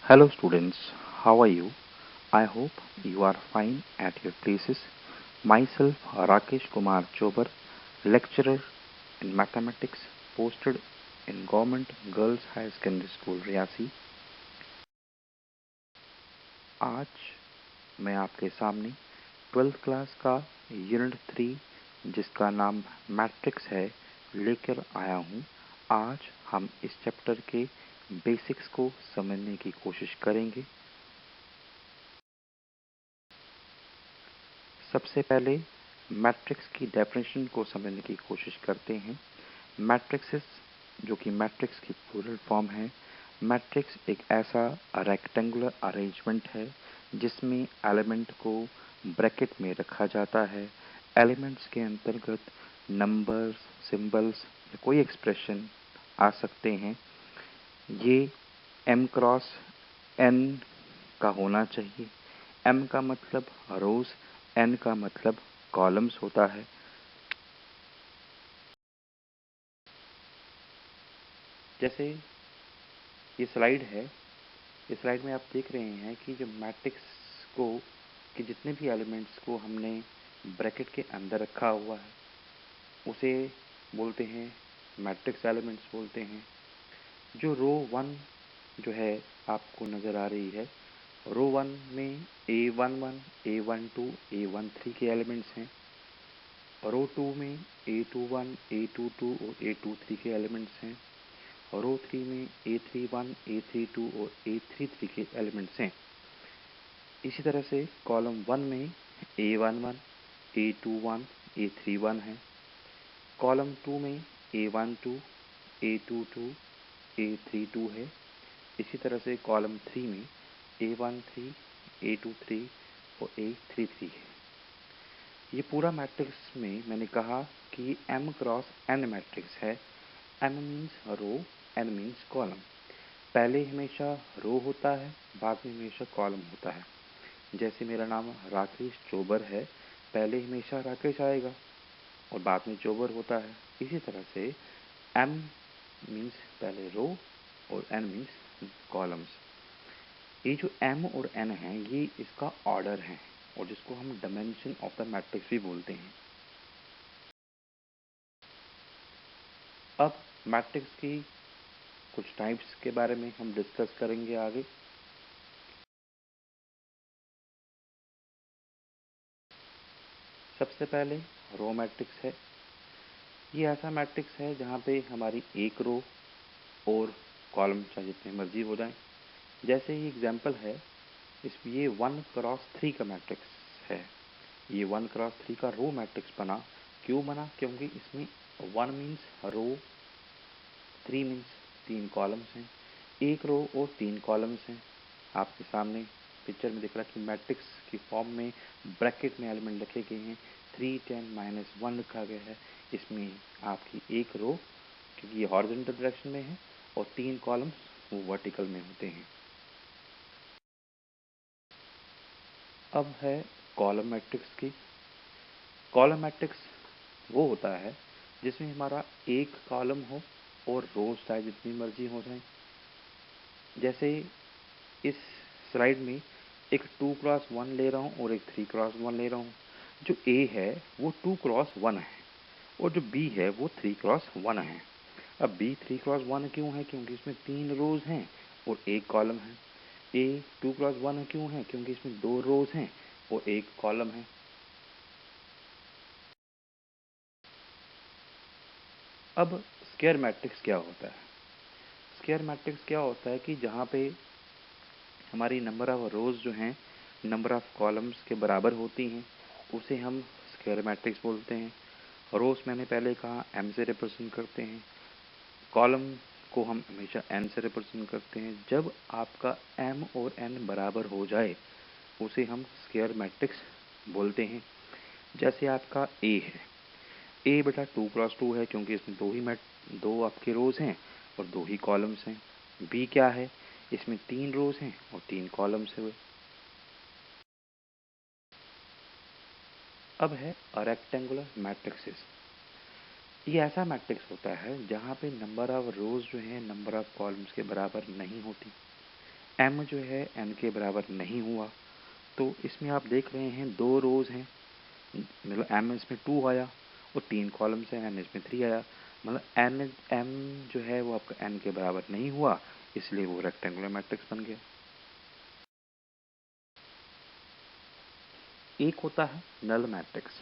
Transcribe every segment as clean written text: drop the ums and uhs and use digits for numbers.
Hello students, how are you? I hope you are fine at your places. Myself Rakesh Kumar Chobar, lecturer in mathematics, posted in Government Girls High Secondary School Reasi. आज मैं आपके सामने 12th class का unit 3 जिसका नाम matrix है लेकर आया हूँ। आज हम इस चैप्टर के बेसिक्स को समझने की कोशिश करेंगे। सबसे पहले मैट्रिक्स की डेफिनेशन को समझने की कोशिश करते हैं। मैट्रिक्सेस जो कि मैट्रिक्स की प्लूरल फॉर्म है। मैट्रिक्स एक ऐसा रेक्टेंगुलर अरेंजमेंट है जिसमें एलिमेंट को ब्रैकेट में रखा जाता है। एलिमेंट्स के अंतर्गत नंबर्स, सिंबल्स या कोई एक्सप्रेशन आ सकते हैं। ये m क्रॉस n का होना चाहिए। m का मतलब रोज, n का मतलब कॉलम्स होता है। जैसे ये स्लाइड है, इस स्लाइड में आप देख रहे हैं कि जो मैट्रिक्स को कि जितने भी एलिमेंट्स को हमने ब्रैकेट के अंदर रखा हुआ है उसे बोलते हैं मैट्रिक्स एलिमेंट्स बोलते हैं। जो रो 1 जो है आपको नज़र आ रही है, रो 1 में A11, A12, A13 के एलिमेंट्स हैं। रो 2 में A21, A22 और A23 के एलिमेंट्स हैं। रो 3 में A31, A32 और A33 के एलिमेंट्स हैं। इसी तरह से कॉलम 1 में A11, A21, A31 है। कॉलम 2 में A12, A22, A32 है। इसी तरह से कॉलम 3 में A13, A23 और A33 है। ये पूरा मैट्रिक्स में मैंने कहा कि m क्रॉस n मैट्रिक्स है। m means row, n means column. पहले हमेशा रो होता है, बाद में हमेशा कॉलम होता है। जैसे मेरा नाम राकेश चोबर है, पहले हमेशा राकेश आएगा और बाद में चोबर होता है। इसी तरह से m मीन्स पहले रो और n मीन्स कॉलम्स। ये जो m और n है ये इसका ऑर्डर है और जिसको हम डायमेंशन ऑफ द मैट्रिक्स भी बोलते हैं। अब मैट्रिक्स की कुछ टाइप्स के बारे में हम डिस्कस करेंगे आगे। सबसे पहले रो मैट्रिक्स है। ये ऐसा मैट्रिक्स है जहाँ पे हमारी एक रो और कॉलम चाहे जितने मर्जी हो जाएं। जैसे ये एग्जांपल है, ये 1 क्रॉस 3 का मैट्रिक्स है। ये 1 क्रॉस 3 का रो मैट्रिक्स बना। क्यों बना? क्योंकि इसमें 1 मीन्स रो, 3 मीन्स 3 कॉलम्स हैं। एक रो और 3 कॉलम्स हैं। आपके सामने पिक्चर में दिख रहा है कि मैट्रिक्स की फॉर्म में ब्रैकेट में एलिमेंट रखे गए हैं। 3, 10, -1 रखा गया है। इसमें आपकी एक रो क्योंकि ये हॉरिजॉन्टल डायरेक्शन में है और 3 कॉलम्स वो वर्टिकल में होते हैं। अब है कॉलम मैट्रिक्स की। कॉलम मैट्रिक्स वो होता है जिसमें हमारा एक कॉलम हो और रोज चाहे जितनी मर्जी हो जाए। जैसे इस स्लाइड में एक 2 क्रॉस 1 ले रहा हूँ और एक 3 क्रॉस 1 ले रहा हूँ। जो ए है वो 2 क्रॉस 1 है और जो बी है वो 3 क्रॉस 1 है। अब बी 3 क्रॉस 1 क्यों है? क्योंकि इसमें 3 रोज हैं और एक कॉलम है। ए 2 क्रॉस 1 क्यों है? क्योंकि इसमें 2 रोज हैं और एक कॉलम है। अब स्क्वायर मैट्रिक्स क्या होता है? स्क्वायर मैट्रिक्स क्या होता है कि जहाँ पे हमारी नंबर ऑफ रोज जो हैं नंबर ऑफ कॉलम्स के बराबर होती हैं उसे हम स्क्वायर मैट्रिक्स बोलते हैं। रोज मैंने पहले कहा m से रिप्रेजेंट करते हैं, कॉलम को हम हमेशा n से रिप्रेजेंट करते हैं। जब आपका m और n बराबर हो जाए उसे हम स्क्वायर मैट्रिक्स बोलते हैं। जैसे आपका a है, a बेटा 2 क्रॉस 2 है क्योंकि इसमें दो आपके रोज हैं और 2 ही कॉलम्स हैं। b क्या है? इसमें 3 रोज हैं और 3 कॉलम्स हैं। अब है रेक्टेंगुलर मैट्रिक्सेस। ये ऐसा मैट्रिक्स होता है जहाँ पे नंबर ऑफ रोज जो है नंबर ऑफ कॉलम्स के बराबर नहीं होती। m जो है n के बराबर नहीं हुआ, तो इसमें आप देख रहे हैं 2 रोज हैं, मतलब m इसमें 2 आया और 3 कॉलम्स हैं, n इसमें 3 आया, मतलब n m जो है वो आपका n के बराबर नहीं हुआ, इसलिए वो रेक्टेंगुलर मैट्रिक्स बन गया। एक होता है नल मैट्रिक्स।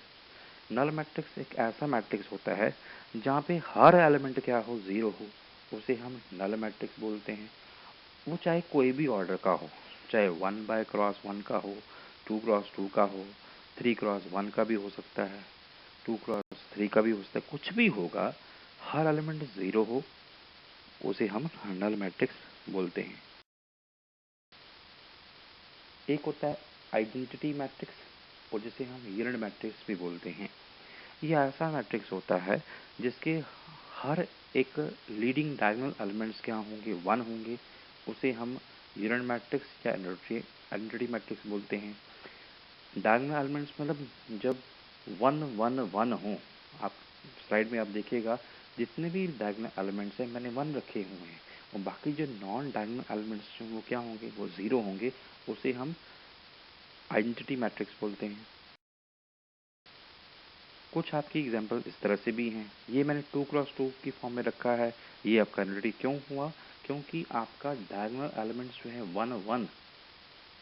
नल मैट्रिक्स एक ऐसा मैट्रिक्स होता है जहाँ पे हर एलिमेंट क्या हो, 0 हो, उसे हम नल मैट्रिक्स बोलते हैं। वो चाहे कोई भी ऑर्डर का हो, चाहे 1x1 का हो, 2x2 का हो, 3x1 का भी हो सकता है, 2x3 का भी हो सकता है, कुछ भी होगा, हर एलिमेंट 0 हो, उसे हम नल मैट्रिक्स बोलते हैं। एक होता है आइडेंटिटी मैट्रिक्स और जिसे हम यील्ड मैट्रिक्स भी बोलते हैं। यह ऐसा मैट्रिक्स होता है जिसके हर एक लीडिंग डायगोनल एलिमेंट्स क्या होंगे, 1 होंगे, उसे हम यील्ड मैट्रिक्स या आइडेंटिटी मैट्रिक्स बोलते हैं। डायगोनल एलिमेंट्स मतलब जब 1 1 1 हो, आप स्लाइड में आप देखिएगा जितने भी डायगोनल एलिमेंट्स हैं मैंने 1 रखे हुए हैं, और बाकी जो नॉन डायगोनल एलिमेंट्स हैं वो क्या होंगे, वो 0 होंगे, उसे हम आइडेंटिटी मैट्रिक्स बोलते हैं। कुछ आपकी एग्जांपल इस तरह से भी हैं, ये मैंने 2x2 की फॉर्म में रखा है, ये आपका आइडेंटिटी क्यों हुआ, क्योंकि आपका डायगोनल एलिमेंट्स जो है 1 1,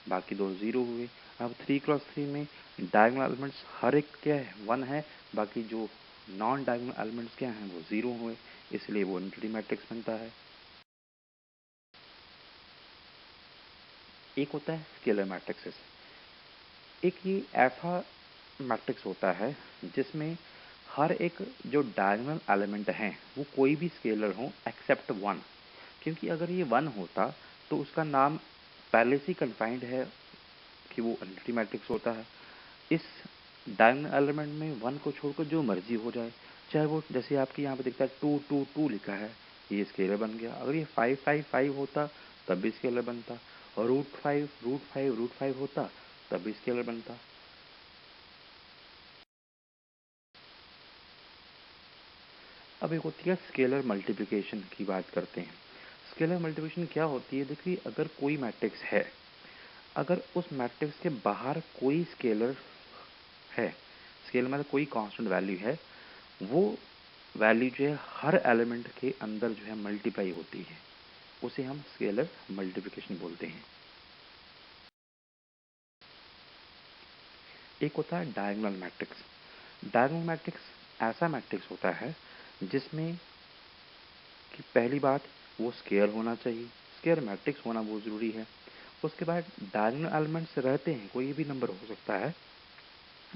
बाकी दो 0 हुए। अब 3x3 में डायगोनल एलिमेंट्स हर एक क्या है, 1 है, बाकी जो नॉन डायगोनल एलिमेंट्स क्या हैं वो 0 हुए, इसलिए वो आइडेंटिटी मैट्रिक्स बनता है। एक होता है स्केलर मैट्रिक्सेस। एक ये ऐसा मैट्रिक्स होता है जिसमें हर एक जो डायगोनल एलिमेंट हैं वो कोई भी स्केलर हो एक्सेप्ट 1, क्योंकि अगर ये 1 होता तो उसका नाम पहले से ही कन्फाइंड है कि वो आइडेंटिटी मैट्रिक्स होता है। इस डायगोनल एलिमेंट में 1 को छोड़कर जो मर्जी हो जाए, चाहे वो जैसे आपके यहाँ पे दिखता है 2 2 2 लिखा है, ये स्केलर बन गया। अगर ये 5 5 5 होता तब भी स्केलर बनता, और रूट 5 होता तब भी स्केलर बनता। अब एक होती है स्केलर मल्टीप्लिकेशन की बात करते हैं। स्केलर मल्टीप्लिकेशन क्या होती है, देखिए अगर कोई मैट्रिक्स है, अगर उस मैट्रिक्स के बाहर कोई स्केलर है, स्केलर मतलब कोई कांस्टेंट वैल्यू है, वो वैल्यू जो है हर एलिमेंट के अंदर जो है मल्टीप्लाई होती है, उसे हम स्केलर मल्टीप्लिकेशन बोलते हैं। एक होता है डायगोनल मैट्रिक्स। डायगोनल मैट्रिक्स ऐसा मैट्रिक्स होता है जिसमें कि पहली बात वो स्केयर होना चाहिए, स्केयर मैट्रिक्स होना बहुत ज़रूरी है। उसके बाद डायगोनल एलिमेंट्स रहते हैं, कोई भी नंबर हो सकता है,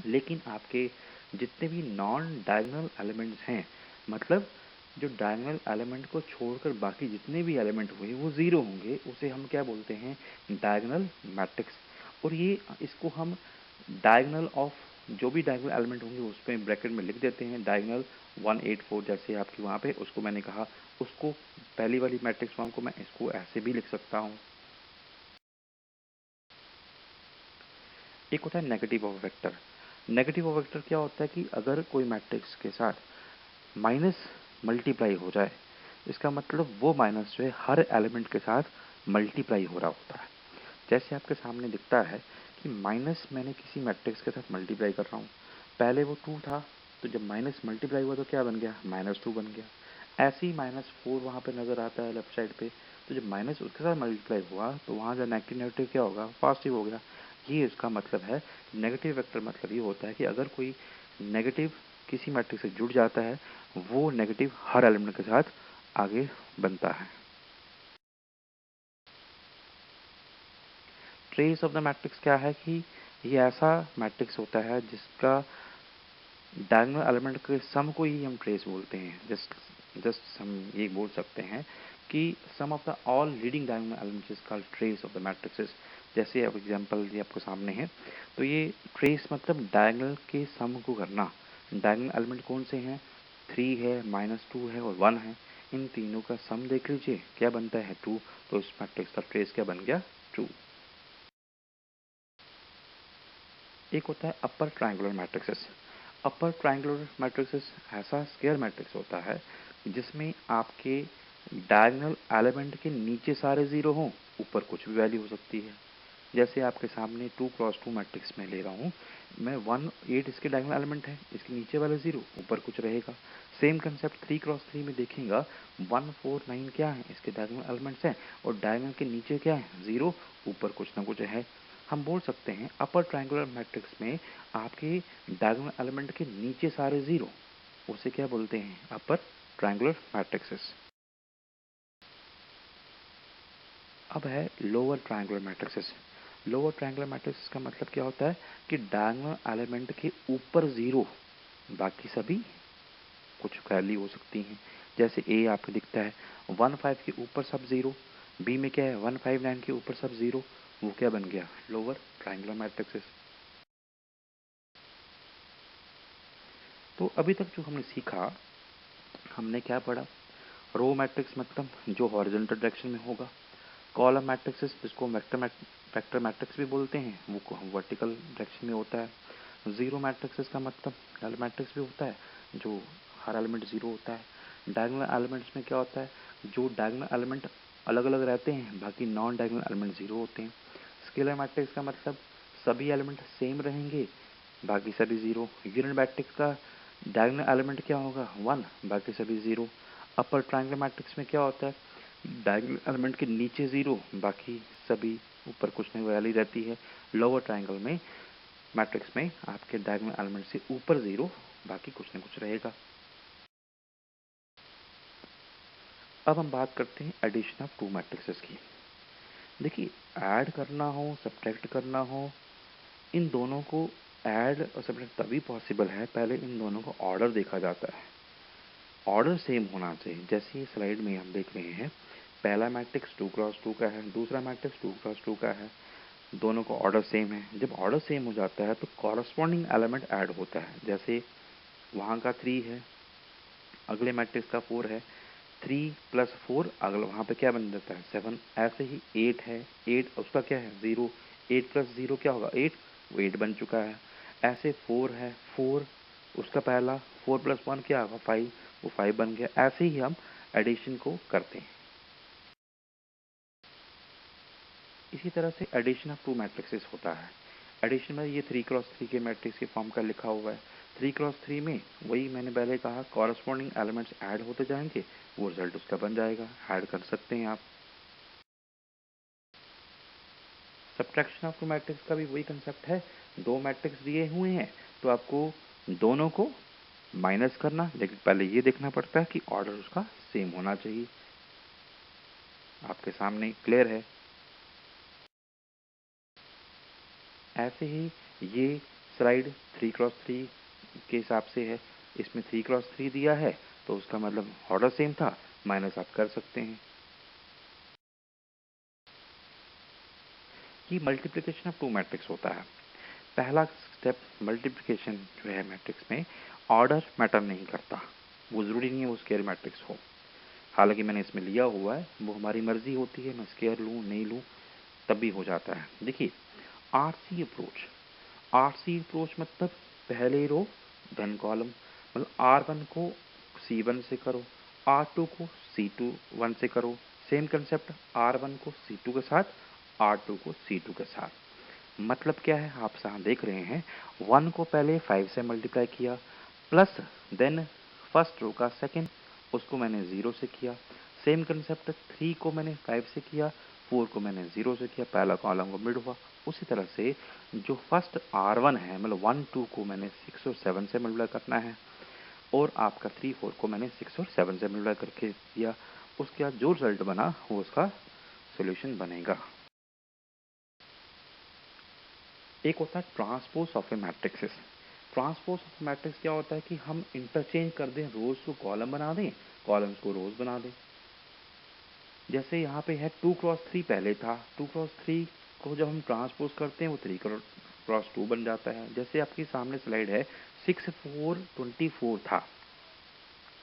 लेकिन आपके जितने भी नॉन डायगोनल एलिमेंट्स हैं, मतलब जो डायगोनल एलिमेंट को छोड़कर बाकी जितने भी एलिमेंट हुए वो 0 होंगे, उसे हम क्या बोलते हैं, डायगोनल मैट्रिक्स। और ये इसको हम डायगोनल ऑफ जो भी डायगोनल एलिमेंट होंगे उसमें ब्रैकेट में लिख देते हैं, डायगोनल 184 जैसे आपकी वहाँ पे उसको मैंने कहा, उसको पहली वाली मैट्रिक्स फॉर्म को मैं इसको ऐसे भी लिख सकता हूँ। एक होता है negative of vector. Negative of vector क्या होता है कि अगर कोई मैट्रिक्स के साथ माइनस मल्टीप्लाई हो जाए, इसका मतलब वो माइनस जो है हर एलिमेंट के साथ मल्टीप्लाई हो रहा होता है। जैसे आपके सामने दिखता है कि माइनस मैंने किसी मैट्रिक्स के साथ मल्टीप्लाई कर रहा हूँ, पहले वो 2 था, तो जब माइनस मल्टीप्लाई हुआ तो क्या बन गया, -2 बन गया। ऐसे ही -4 वहाँ पे नज़र आता है लेफ्ट साइड पे, तो जब माइनस उसके साथ मल्टीप्लाई हुआ तो वहाँ जो नेगेटिव नेगेटिव क्या होगा, पॉजिटिव हो गया। ये इसका मतलब है। नेगेटिव वेक्टर मतलब ये होता है कि अगर कोई नेगेटिव किसी मैट्रिक्स से जुड़ जाता है, वो नेगेटिव हर एलिमेंट के साथ आगे बनता है। ट्रेस ऑफ द मैट्रिक्स क्या है कि ये ऐसा मैट्रिक्स होता है जिसका डायगोनल एलिमेंट के सम को ही हम ट्रेस बोलते हैं। जस्ट जस्ट हम ये बोल सकते हैं कि sum of the all leading diagonal elements is called trace of the matrixes. जैसे अब एग्जांपल ये आपको सामने है, तो ये ट्रेस मतलब डायगोनल के सम को करना। डायगोनल एलिमेंट कौन से हैं, 3 है, -2 है और 1 है। इन तीनों का सम देख लीजिए क्या बनता है, 2। तो इस मैट्रिक्स का ट्रेस क्या बन गया, 2। एक होता है upper triangular matrixes. Upper triangular matrixes ऐसा स्केयर मैट्रिक्स होता है जिसमें आपके डायगोनल एलिमेंट के नीचे सारे ज़ीरो हों, ऊपर कुछ भी वैल्यू हो सकती है। जैसे आपके सामने 2x2 मैट्रिक्स में ले रहा हूँ मैं, 1 8 इसके डायगोनल एलिमेंट है, इसके नीचे वाले 0, ऊपर कुछ रहेगा। सेम कंसेप्ट 3x3 में देखेगा, 1 4 9 क्या है, इसके डायगोनल एलिमेंट्स हैं, और डायगोनल के नीचे क्या है, 0, ऊपर कुछ ना कुछ है। हम बोल सकते हैं अपर ट्रायंगुलर मैट्रिक्स में आपके डायगोनल एलिमेंट के नीचे सारे 0, उसे क्या बोलते हैं, अपर ट्रायंगुलर मैट्रिक्सेस। अब है lower triangular matrixes. Lower triangular matrix का मतलब क्या होता है कि डायगोनल एलिमेंट के ऊपर 0, बाकी सभी कुछ वैल्यू हो सकती हैं। जैसे ए आपको दिखता है 1 5 के ऊपर सब 0, बी में क्या है 1 5 9 के ऊपर सब 0, वो क्या बन गया, लोअर ट्रायंगुलर मैट्रिक्सेस। तो अभी तक जो हमने सीखा, हमने क्या पढ़ा, रो मैट्रिक्स मतलब जो हॉरिजॉन्टल डायरेक्शन में होगा, कॉलम मैट्रिक्स जिसको वेक्टर मैट्रिक्स भी बोलते हैं, वो वर्टिकल डायरेक्शन में होता है। जीरो मैट्रिक्स का मतलब नल मैट्रिक्स भी होता है, जो हर एलिमेंट जीरो होता है। डायगोनल एलिमेंट्स में क्या होता है, जो डायगोनल एलिमेंट अलग अलग रहते हैं, बाकी नॉन डायगोनल एलिमेंट जीरो होते हैं। स्केलर मैट्रिक्स का मतलब सभी एलिमेंट सेम रहेंगे, बाकी सभी जीरो। यूनिट मैट्रिक्स का डायगोनल एलिमेंट क्या होगा, 1, बाकी सभी जीरो। अपर ट्रायंगुलर मैट्रिक्स में क्या होता है, डायगोनल एलिमेंट के नीचे 0, बाकी सभी ऊपर कुछ नहीं वैल्यू रहती है। लोअर ट्रायंगल में मैट्रिक्स में आपके डायगोनल एलिमेंट से ऊपर 0, बाकी कुछ न कुछ रहेगा। अब हम बात करते हैं एडिशन ऑफ टू मैट्रिक्सेस की। देखिए, ऐड करना हो, सब्ट्रैक्ट करना हो, इन दोनों को ऐड और सब्ट्रैक्ट तभी पॉसिबल है, पहले इन दोनों का ऑर्डर देखा जाता है। ऑर्डर सेम होना चाहिए। जैसे स्लाइड में हम देख रहे हैं, पहला मैट्रिक्स 2x2 का है, दूसरा मैट्रिक्स 2x2 का है, दोनों का ऑर्डर सेम है। जब ऑर्डर सेम हो जाता है तो कॉरस्पॉन्डिंग एलिमेंट ऐड होता है। जैसे वहाँ का 3 है, अगले मैट्रिक्स का 4 है, 3 + 4 अगला वहाँ पे क्या बन जाता है, 7। ऐसे ही 8 है, 8 उसका क्या है, 0, 8 + 0 क्या होगा, 8, वो 8 बन चुका है। ऐसे 4 है, 4 उसका पहला, 4 + 1 क्या होगा, 5, वो 5 बन गया। ऐसे ही हम एडिशन को करते हैं। इसी तरह से एडिशन ऑफ टू मैट्रिक्सेस होता है। एडिशन में ये 3x3 के मैट्रिक्स के फॉर्म का लिखा हुआ है। 3x3 में वही मैंने पहले कहा, कॉरस्पॉन्डिंग एलिमेंट्स ऐड होते जाएंगे, वो रिजल्ट उसका बन जाएगा, ऐड कर सकते हैं आप। सब्ट्रैक्शन ऑफ टू मैट्रिक्स का भी वही कंसेप्ट है। दो मैट्रिक्स दिए हुए हैं तो आपको दोनों को माइनस करना, लेकिन पहले ये देखना पड़ता है कि ऑर्डर उसका सेम होना चाहिए। आपके सामने क्लियर है। ऐसे ही ये स्लाइड 3x3 के हिसाब से है। इसमें 3x3 दिया है तो उसका मतलब ऑर्डर सेम था, माइनस आप कर सकते हैं। ये मल्टीप्लिकेशन ऑफ टू मैट्रिक्स होता है। पहला स्टेप मल्टीप्लिकेशन जो है मैट्रिक्स में, ऑर्डर मैटर नहीं करता, वो ज़रूरी नहीं है वो स्क्वायर मैट्रिक्स हो। हालांकि मैंने इसमें लिया हुआ है, वो हमारी मर्जी होती है, मैं स्क्वायर लूँ नहीं लूँ, तब भी हो जाता है। देखिए, आरसी अप्रोच, आरसी अप्रोच मतलब पहले रो धन कॉलम, मतलब R1 को C1 से करो, R2 को C2 1 से करो। सेम कंसेप्ट, R1 को C2 के साथ, R2 को C2 के साथ। मतलब क्या है, आप यहाँ देख रहे हैं, 1 को पहले 5 से मल्टीप्लाई किया, प्लस देन फर्स्ट रो का सेकंड, उसको मैंने 0 से किया। सेम कंसेप्ट, 3 को मैंने 5 से किया, 4 को मैंने 0 से किया, पहला कॉलम को मिड हुआ। उसी तरह से जो फर्स्ट R1 है, मतलब 1 2 को मैंने 6 और 7 से मल्टीप्लाई करना है, और आपका 3 4 को मैंने 6 और 7 से मल्टीप्लाई करके दिया। उसके बाद जो रिजल्ट बना वो उसका सोल्यूशन बनेगा। एक होता है transpose of A matrixes. Transpose of matrix क्या होता है कि हम इंटरचेंज कर दें, रोज को कॉलम बना दें, कॉलम्स को रोज बना दें। जैसे यहाँ पे है 2x3 पहले था, 2x3 को जब हम ट्रांसपोज करते हैं वो 3x2 बन जाता है। जैसे आपके सामने स्लाइड है, 6 4 24 था,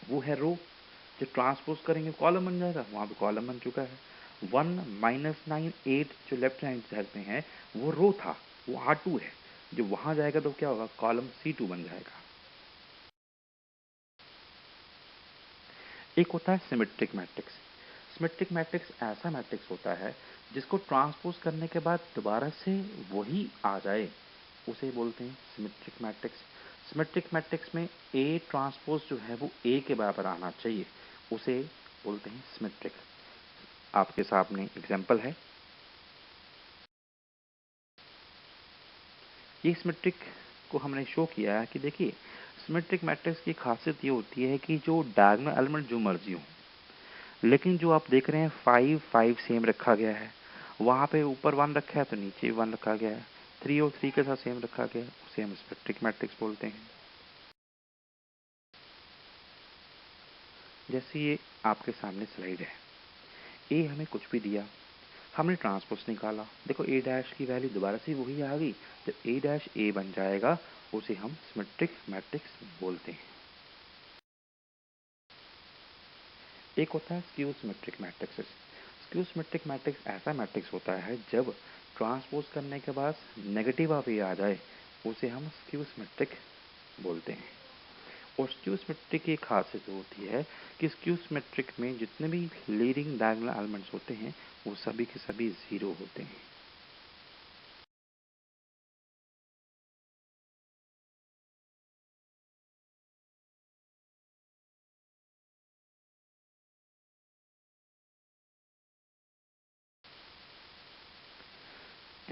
वो है रो, जो ट्रांसपोज करेंगे कॉलम बन जाएगा, वहाँ पे कॉलम बन चुका है। 1 -9 8 जो लेफ्ट हैंड साइड में है वो रो था, वो R2 है, जो वहाँ जाएगा तो क्या होगा, कॉलम C2 बन जाएगा। एक होता है सिमेट्रिक मैट्रिक्स। सिमेट्रिक मैट्रिक्स ऐसा मैट्रिक्स होता है जिसको ट्रांसपोज करने के बाद दोबारा से वही आ जाए, उसे बोलते हैं सिमेट्रिक मैट्रिक्स। सिमेट्रिक मैट्रिक्स में ए ट्रांसपोज जो है वो ए के बराबर आना चाहिए, उसे बोलते हैं सिमेट्रिक। आपके सामने एग्जांपल है, ये सिमेट्रिक को हमने शो किया है कि देखिए सिमेट्रिक मैट्रिक्स की खासियत ये होती है कि जो डायगोनल एलिमेंट जो मर्जी हो, लेकिन जो आप देख रहे हैं 5 5 सेम रखा गया है, वहाँ पे ऊपर 1 रखा है तो नीचे 1 रखा गया है, 3 और 3 के साथ सेम रखा गया है, उसे हम सिमेट्रिक मैट्रिक्स बोलते हैं। जैसे ये आपके सामने स्लाइड है, ए हमें कुछ भी दिया, हमने ट्रांसपोज निकाला, देखो ए डैश की वैल्यू दोबारा से वही आ गई, तो ए डैश ए बन जाएगा, उसे हम सिमेट्रिक मैट्रिक्स बोलते हैं। एक होता है skew symmetric matrix. Skew symmetric matrix ऐसा मैट्रिक्स होता है जब ट्रांसपोज करने के बाद नेगेटिव ऑफ ए आ जाए, उसे हम स्क्यू सिमेट्रिक बोलते हैं। और स्क्यू सिमेट्रिक की खासियत होती है कि स्क्यू सिमेट्रिक में जितने भी लीडिंग डायगोनल एलिमेंट्स होते हैं वो सभी के सभी 0 होते हैं।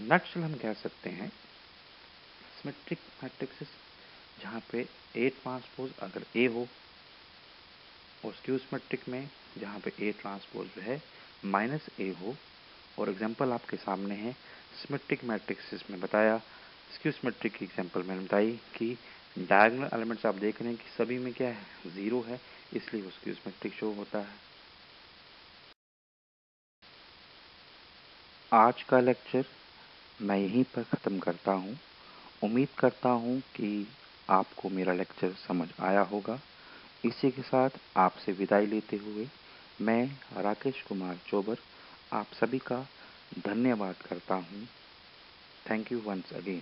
नटशेल हम कह सकते हैं सिमेट्रिक मैट्रिक्स जहाँ पे ए ट्रांसपोज अगर ए हो, और स्क्यू सिमेट्रिक में जहाँ पे ए ट्रांसपोज जो है माइनस ए हो। और एग्जांपल आपके सामने है सिमेट्रिक मैट्रिक्स में बताया, स्क्यू सिमेट्रिक की एग्जांपल मैंने बताई कि डायगोनल एलिमेंट्स आप देख रहे हैं कि सभी में क्या है 0 है, इसलिए वो स्क्यू सिमेट्रिक शो होता है। आज का लेक्चर मैं यहीं पर ख़त्म करता हूँ। उम्मीद करता हूँ कि आपको मेरा लेक्चर समझ आया होगा। इसी के साथ आपसे विदाई लेते हुए मैं राकेश कुमार चोबर आप सभी का धन्यवाद करता हूँ। Thank you once again.